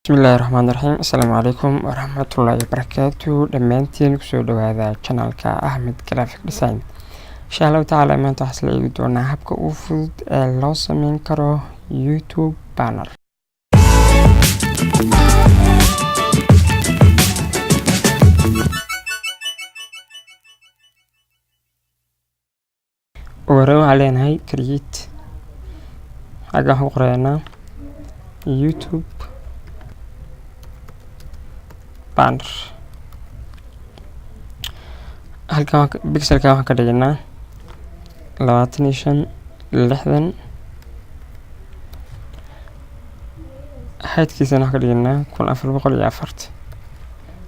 Bismillahirrahmanirrahim. Assalamualaikum warahmatullahi wabarakatuh. Dhammaantiin kusoo dhawaada channelka Ahmed Graphic Design. Insha Allah ta'ala maanta waxaan la eegi doonaa habka ugu fudud ee loo sameyn karo YouTube banner. Waxaan leenahay create aga qorayna YouTube banner. halkan pixelka waxaan ka dhignaa 25 60 heightkiisana waxaan ka dhignaa 1440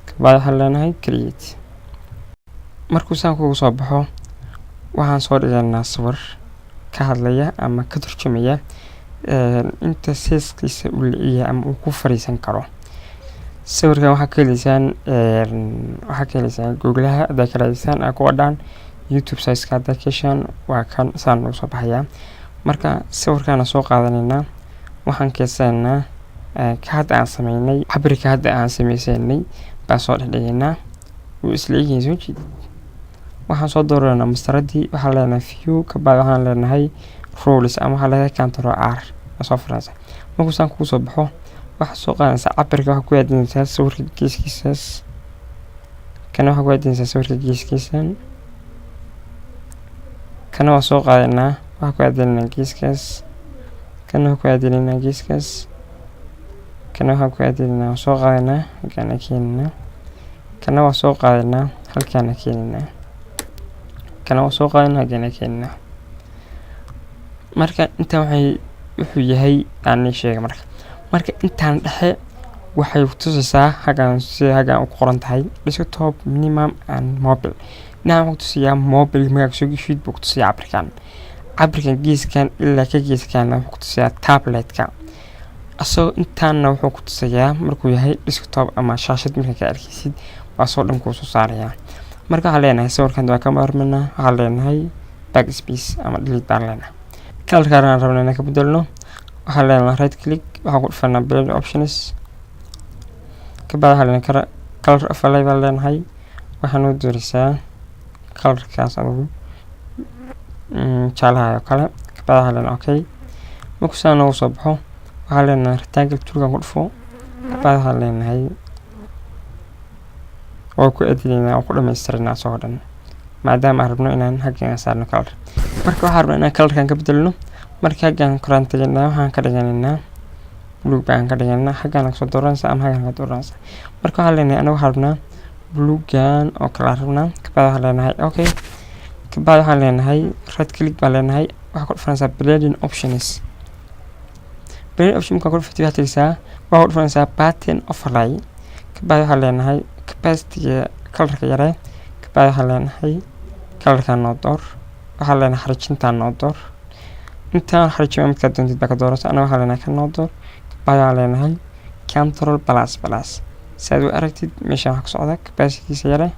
kabacdi waxaan leenahay create. markuu saan kugu soo baxo waxaan soo dhignaa sawir ka hadlaya ama ka turjumaya inta size-kiisa uu leeyahay ama uu ku fariisan karo. sawirkan waxaa ka helaysaan Google-ha hadda ka raadisaan ku wadaan YouTube size-ka hadda kashan waa kan saan ugu soo baxaya. marka sawirkan soo qaadanayna waxaan keensanaa ka hadda aan sameynay cabirka hadda aan sameysay baa soo dhigayna uu isla yihiin soo jeed. waxaan soo dooranaa mastaradii waxaan leenahay view kabacdi waxaan leenahay rules ama waxaan leenahay control R soo furaysa. markuu saan ku soo baxo waxa soo qaadanaysa cabirka waxa ku yaadinaysa sawirka geeskiisas kana waxa ku yaadinaysa sawirka geeskiisan kana waa soo qaadanaa waxa ku yaadinayna geeskas kana waxa ku yaadinayna geeskas kana waxa ku yaadinayna soo qaadanaa kana keenna kana waa soo qaadanaa halkaana keenna kana waa soo qaadanaa kana keenna. marka inta wuxuu yahay aan sheegay marka intaan dhexe waxay ku tusaysaa hagan u qoran tahay desktop minimum and mobile. waxaan ku tusiyaa mobile magac soo gishid buu ku tusiyaa cabirkan geeskan ilaa ka geeskan wuxuu ku tusiyaa tablet-ka asoo intaana wuxuu ku tusiyaa markuu yahay desktop ama shaashad marka ka arkaysid waa soo dhan ku soo saaraya. marka waxaan leenahay sawirkan waa ka marmana waxaan leenahay backspace ama delete baan leenahay. color-ka aan rabnaa inaan ka bedelno waxaan leenahay right click waxaan ku dhufanaa blend options kabacdi waxaan leenahay color overlay baan leenahay waxaan u doorisaa color-kaas adigu jaalaha oo kale kabacdi waxaan leenahay okay. markuu saan noogu soo baxo waxaan leenahay rectangle tool-kan ku dhufo kabacdi waxaan leenahay oo ku edinayna oo ku dhamaystirnaa soo dhan maadaama aan rabno inaan halkan saarno color. marka waxaan rabnaa inaan color-kan ka bedelno marka hagan korantayna waxaan ka dhiganaynaa blue baan ka dhiganaa hagan soo dooranaysa ama hagan ka dooranaysa. marka waxaan leenahay anagu rabnaa blue gan oo kala rabnaa kabacdi waxaan leenahay okay kabacdi waxaan leenahay right click baan leenahay waxa ku dhufanaysaa blending options. blending option ka ku dhufataysaa waxa ku dhufanaysaa pattern overlay kabacdi waxaan leenahay capacity color-ka yare kabacdi waxaan leenahay color-ka noo door waxaan leenahay xarjinta noo door intaan xarjimo midka doontid baa ka dooraysa anaga waxaan leenahay kan noo door kabacdi waxaan leenahay control plus saad u aragtid meeshaan waxa ka socda capacity-giisa yare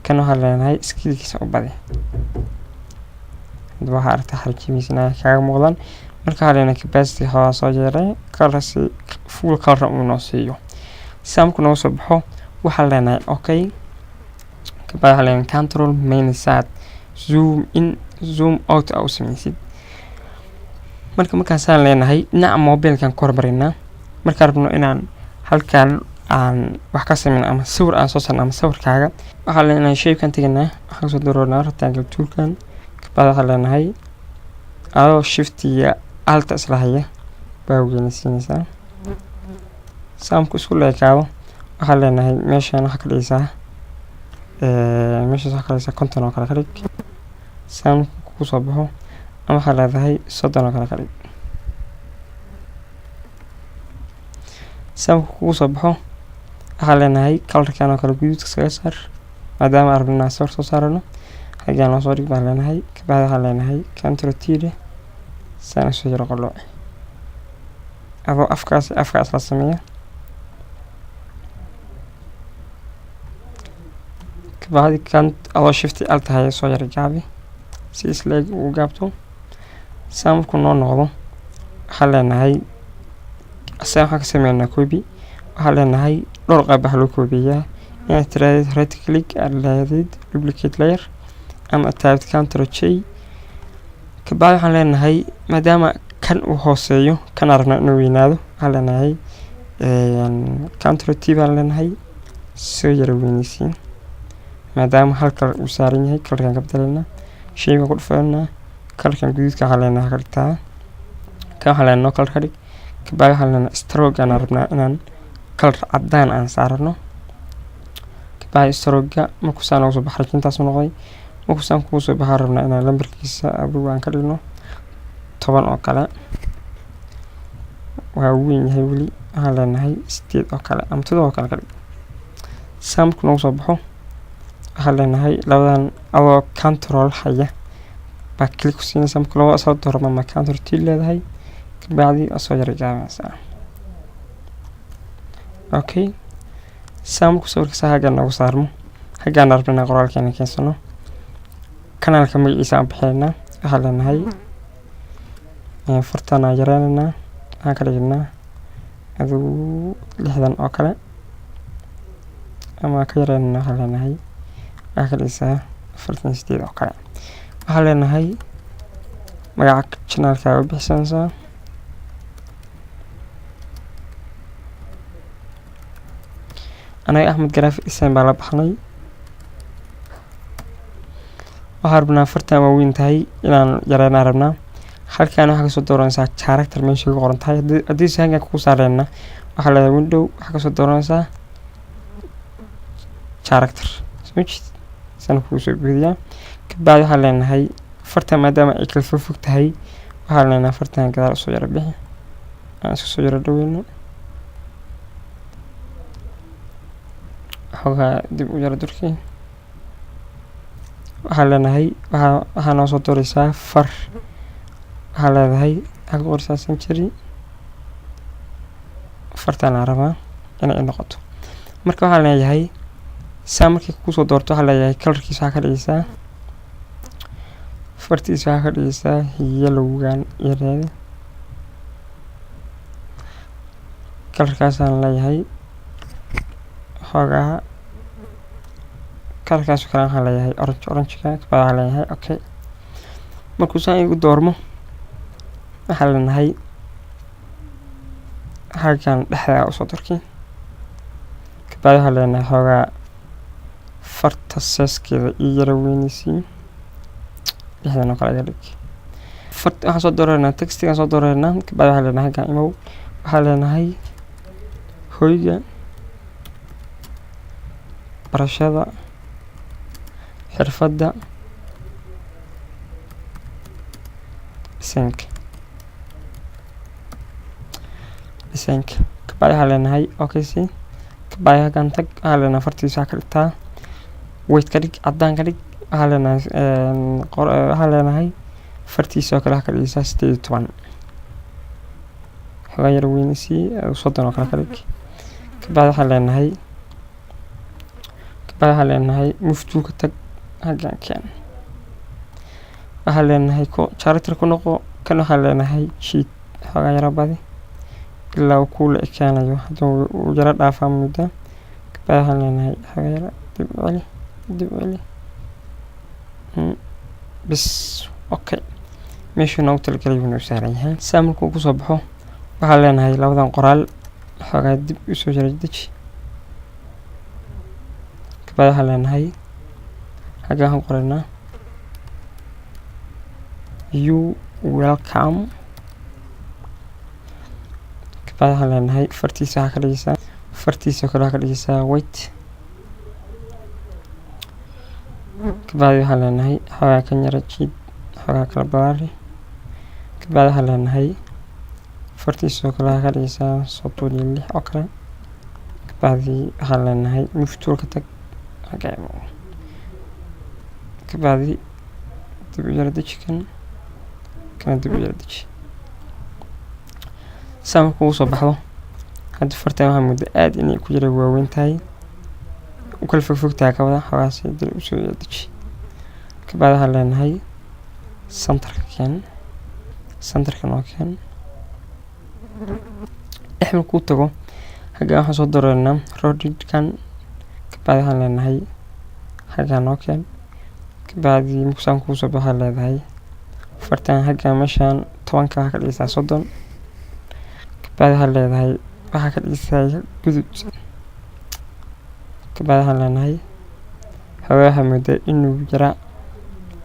kan waxaan leenahay scale-kiisa u badi hadba waxaa aragtay xarjimiisana kaaga muuqdaan. marka waxaan leenahay capacity hawaa soo yeeray color-si full color uu noo siiyo saamku noo soo baxo waxaan leenahay okay kabacdi waxaan leenahay control main sat zoom in zoom out au sameysid. markaan leenahay dhinaca mobile-kan ku hormarinaa markaan rabno inaan halkan aan wax ka sameyn ama sawir aan soo saarno ama sawirkaaga waxaan leenahay shape-kan tagnaa waxaan soo dooranaa rectangle tool-kan kabacdi waxaan leenahay adoo shift iyo alt isla haya baa weynaysiinaysaa saamku isku leekaado waxaan leenahay meeshaan waxa ka dhigaysaa meeshaas waxa ka dhigaysaa content oo kale ka dhig saamku ku soo baxo ama waxaa leedahay 30 oo kale ka dhig saamku ku soo baxo waxaan leenahay color-kan oo kale guduudka iskaga saar maadaama aan rabnaa sawir soo saarano hagaan loo soo dhig baan leenahay kabacdi waxaan leenahay control T saan soo yaro qolo adoo afkaas la sameeyo kabacdi kan adoo shift alt tahay soo yaro gaabi si isleeg u gaabto saamku noo noqdo waxaan leenahay asaga waxaan ka sameynaa copy waxaa leenahay dhowr qayb wax loo koobiyaa inaad tiraahdo right click aad leedahay duplicate layer ama taabid Ctrl J kabacdi waxaan leenahay maadaama kan uu hooseeyo kan aragna inuu weynaado waxaan leenahay Ctrl T baan leenahay soo yara weynaysiin maadaama halka uu saaran yahay kalarkan ka bedelna shayga ku dhufanaa kalarkan guduudka waxaan leenahay kartaa kan waxaan leenahay kalar ka dhig kabacdi waxaan leenahay stroke aan rabnaa inaan kalar cadaan aan saarno kabacdi stroke markuu saan ugu soo baxay intaas noqday markuu saan ku soo baxay rabnaa inaan lambarkiisa adoo aan ka dhigno 10 oo kale waa weyn yahay wali waxaan leenahay 8 oo kale ama 7 oo kale ka dhig saamku nagu soo baxo waxaan leenahay labadan adoo control haya baa click ku siinaysa marka laba soo doorma ma Ctrl T leedahay kabacdi soo yara jaamaysaa okay saamku sawirka haga nagu saarmo hagaan rabnaa qoraalkeena keensano kanaalka magaciisa aan bixinaa waxaan leenahay fartana yareynaa aan ka dhignaa adoo 60 oo kale ama ka yareynaa waxaan leenahay akhrisa 48 oo kale waxaan leenahay magaca channelka oo bixsanaysa anaga Ahmed graphic design baa la baxnay waxaan rabnaa fartaan waa weyn tahay inaan yareynaa rabnaa halkaan waxa ka soo dooranaysaa character meesha ku qoran tahay haddii sahanka ku saarayna waxaa leedahay window waxa ka soo dooranaysaa character switch san ku soo bixiyaa kabacdi waxaan leenahay fartaan maadaama ay kala fog tahay waxaan leenahay fartaan gadaal soo yara bixi aan soo yara dhaweyno xogaa dib u yara durkii waxaan leenahay waxaa noo soo dooraysaa far waxaa leedahay xag qoraysaa century fartaan aan rabaa inay noqoto marka waxaan leeyahay saa markii ku soo doorto waxaa leeyahay kalarkiisa waxaa ka dhigaysaa fartiisa waxaa ka dhigaysaa yellowgan yareeda kalarkaasaan leeyahay xogaa kalarkaas kale waxaan leeyahay orange-ka kabacdi waxaan leeyahay okay markuu saan igu doormo waxaan leenahay halkan dhexda u soo dorkii kabacdi waxaan leenahay xogaa farta size-keeda iyo yara weynaysiin 60 oo kale iga dhig farta waxaan soo dooranaa textigaan soo dooranaa kabacdi waxaan leenahay halkan imow waxaan leenahay hoyga barashada xirfadda design kabacdi waxaan leenahay okay si kabacdi halkan tag waxaan leenahay fartiisa ka dhigtaa weight ka dhig cadaan ka dhig waxaan leenahay fartiisa oo kale ka dhigaysaa 18 xogaa yar weynaysi 30 oo kale ka dhig kabacdi waxaan leenahay muftuuka tag halkan keen waxaan leenahay character ku noqo kan waxaan leenahay sheet xogaa yara badi ilaa uu kula ekaanayo hadduu uu yara dhaafaa muddo kabacdi waxaan leenahay xogaa yara dib celi bas okay meesha noogu talagalay inuu saaran yahay saa markuu ku soo baxo waxaan leenahay labadan qoraal xogaa dib u soo yara deji kabacdi waxaan leenahay halkaan qoraynaa you welcome kabacdi waxaan leenahay fartiisa waxaa ka dhigaysaa fartiisa kale waxaa ka dhigaysaa white kabacdi waxaan leenahay xogaa kan yara jiid xogaa kala balaari kabacdi waxaan leenahay fartiisa kale waxaa ka dhigaysaa 36 oo kale kabacdi waxaan leenahay muftuulka tag kabacdi dib u yara deji kana dib u yara deji saa markuu ugu soo baxdo hadda fartaan waxaa muddo aad inay ku yara waaweyn tahay u kala fog tahay ka wada xogaasi dib u soo yara deji kabacdi waxaan leenahay centerka noo keen إحنا كوتو حاجة واحد صدرنا رودي كان كبعد هلا هاي حاجة نوكل كبعد مكسان كوسو بهلا هاي فرتان حاجة مشان طبعا كهكذا لسه صدم كبعد هلا هاي وهكذا لسه جدود كبعد هلا هاي هواها مدة إنه جرى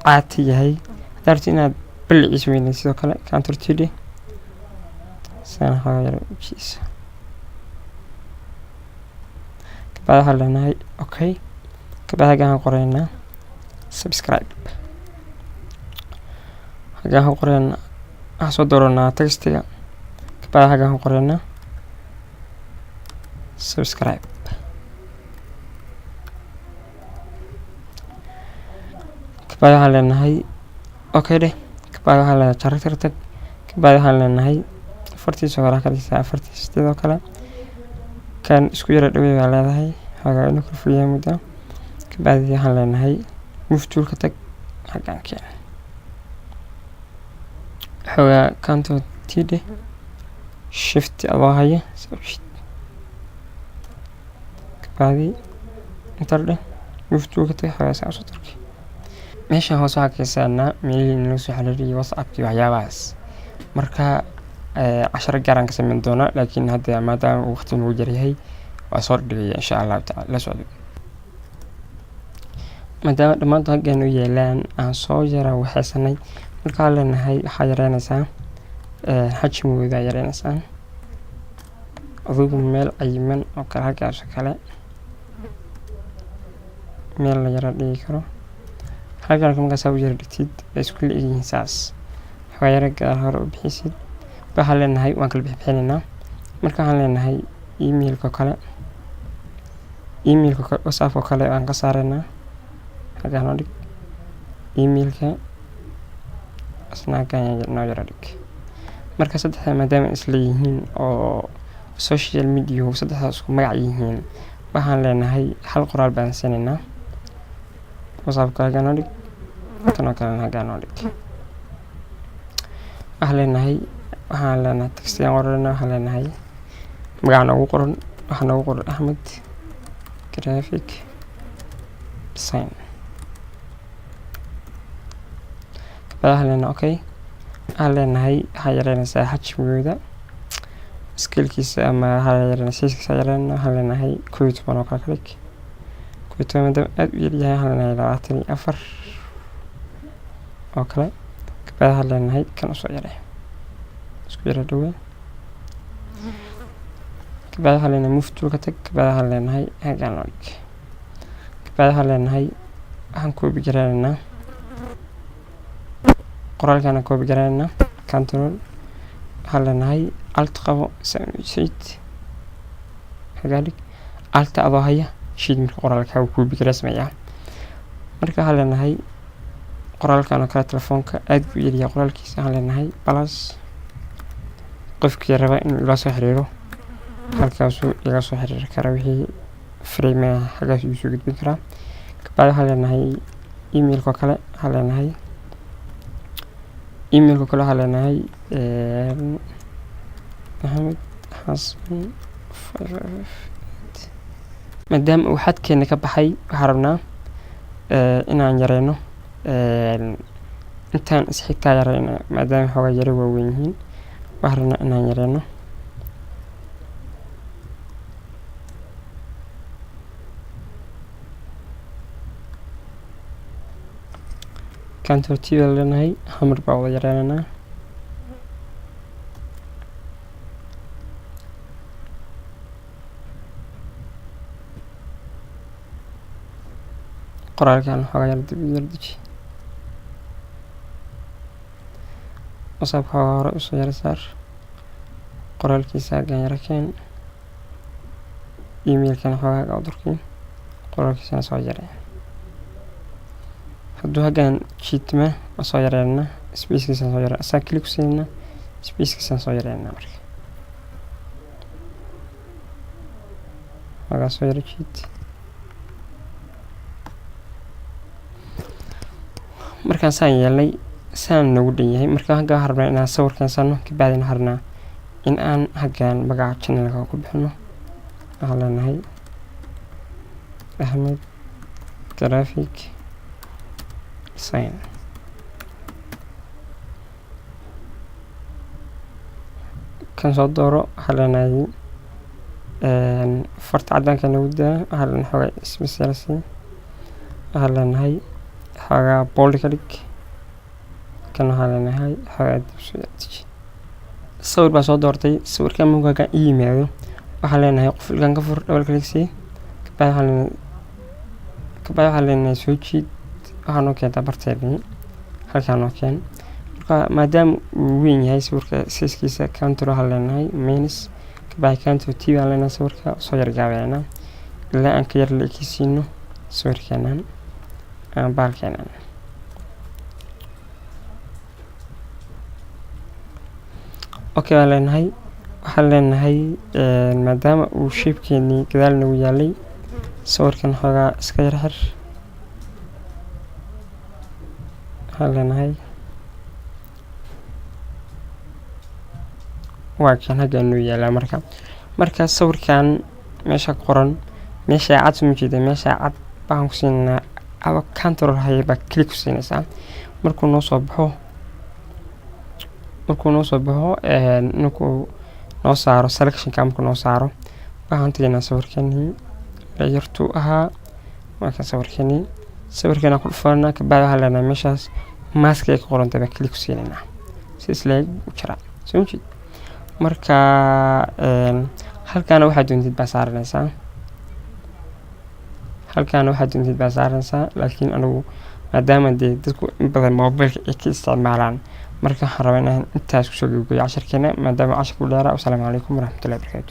عاتي هاي دارت إنها بالعيش وين يصير كلا كان ترتيلي سنة هاي بشيس كبعد هلا هاي أوكي كبعد هاي قرينا سبسكرايب هاي قرينا أصدرنا تكستيا كبعد هاي قرينا سبسكرايب كبعد هلا هاي أوكي ده كبعد هلا شاركتك كبعد هلا هاي فرتي صغيرة كذا ساعة فرتي ستة كلا كان سكوير دوي على هاي حاجة نكون فيها مدة كبعد هلا هاي مفتوح كتك حاجة كده حاجة كانت تيجي شفت أبغى هاي سويت كبعد انترده مفتوح كتك حاجة ساعة صوتك meesha hoos waxaa ka saarnaa meelihii inoo soo xiriiriyay WhatsApp-kii waxyaabahaas marka cashar gaaraan ka sameyn doona laakiin hadda maadaama waqti uu jaryahay waa soo dhigaya insha Allah ta'ala la socdo maadaama dhamaantood halkan u yeelaan aan soo yara waxaysanay marka leenahay waxaa yareynaysaa xajmigooda yareynaysaa adigu meel cayiman oo kala halkaas kale meel la yara dhigi karo halkan kuma soo jeeditid isku leeyihiin saas xawayara gaar hore u bixisid waxaan leenahay waan kala bixinayna marka waxaan leenahay emailka kale WhatsApp kale aan ka saarayna halkan oo dhig emailka asna kan noo yara dhig marka saddexda maadaama isla yihiin oo social media saddexdaas isku magac yihiin waxaan leenahay hal qoraal baan sameynaa WhatsApp kale noo dhig kana kana gano dhig waxaan leenahay text aan qorana waxaan leenahay magaca ugu qoran waxaan ugu qoran Ahmed graphic design waxaan leenahay okay waxaan leenahay hayreynaysaa xajmigooda skillkiisa ama hayreynaysiiskiisa waxaan leenahay 12 oo kala klik 12 madam aad u yar yahay waxaan leenahay 24 oo kale كبعدها لأن هاي كان قصيرة سكويرة دوي كبعدها لأن مفتوح كتك كبعدها لأن هاي كان لك كبعدها لأن هاي هنكو بجرالنا قرال كان كو بجرالنا كنترول هلأن هاي ألتقى سيت هذلك ألتقى هاي شيء من قرال كاو كو بجرال سمعيه مركا هلأن هاي qoraalkan oo kala telefoonka aad u yar yahay qoraalkiisa aan leenahay plus qofkii raba in la soo xiriiro halkaas uu iga soo xiriiri kara wixii frame xagaas uu soo gudbin kara kabacdi waxaan leenahay emailka kale waxaan leenahay Ahmed Xasan maadaama uu xadkeena ka baxay waxaan rabnaa inaan yareyno intaan isxigtaa yareyna maadaama xogaa yara waaweyn yihiin waxaan rabnaa inaan yareyno kantortiida leenahay hamar baa wada yareynanaa qoraalkan xogaa yara dib u yardeji WhatsApp hore u soo yara saar qoraalkiisa gaan yara keen emailkan xogaa u durkin qoraalkiisa soo yara hadduu hagaan jiitma soo yareena spacekiisa soo yara asaa klik siina spacekiisa soo yareena marka waxa soo yara jiit markaan saan yeelay saan nagu dhan yahay marka haga harnaa inaan sawirkan sano ka baadina harnaa in aan hagaan magaca channelka ku bixino waxaan leenahay Ahmed graphic design. kan soo dooro waxaan leenahay farta cadaanka nagu daa waxaan leenahay xogaa isbesaalasi waxaan leenahay xogaa bold ka dhig kan waxaan leenahay xogaa dibsudaaji. sawir baa soo doortay sawirkan markaa ii yimaado waxaan leenahay qof ilkaan ka fur double click si kabacdi waxaan leenahay soo jiid waxaan oo keentaa barteedii halkaan oo keen marka maadaama uu weyn yahay sawirka siskiisa counter waxaan leenahay minus kabacdi counter t baan leenahay sawirka soo yar gaabeena ilaa aan ka yar leekisiino sawirkeenan baalkeenan. okay waan leenahay waxaan leenahay maadaama uu shapekeeni gadaal nagu yaalay sawirkan xogaa iska yar xir waxaan leenahay waa kan hagaan noo yaalaa marka sawirkan meesha qoran meesha cad soo jeeda meesha cad baan ku siinaa aba control hayba click ku siinaysaa markuu noo soo baxo noo saaro selection ka markuu noo saaro waxaan tagnaa sawirkani layer 2 ahaa marka sawirkana ku dhufanaa kabacdi waxaan leenahay meeshaas mask ay ku qoran tahay click ku siinayna si isla u jira soo jeed marka halkaan waxaad doontid baa saaranaysaa laakiin anigu maadaama dadku in badan mobilka ay ka isticmaalaan marka waxaan rabaa inaan intaas ku soo gudbiyo casharkeena maadaama casharku dheeraa. Assalaamu calaykum waraxmatullaahi wabarakaatuh.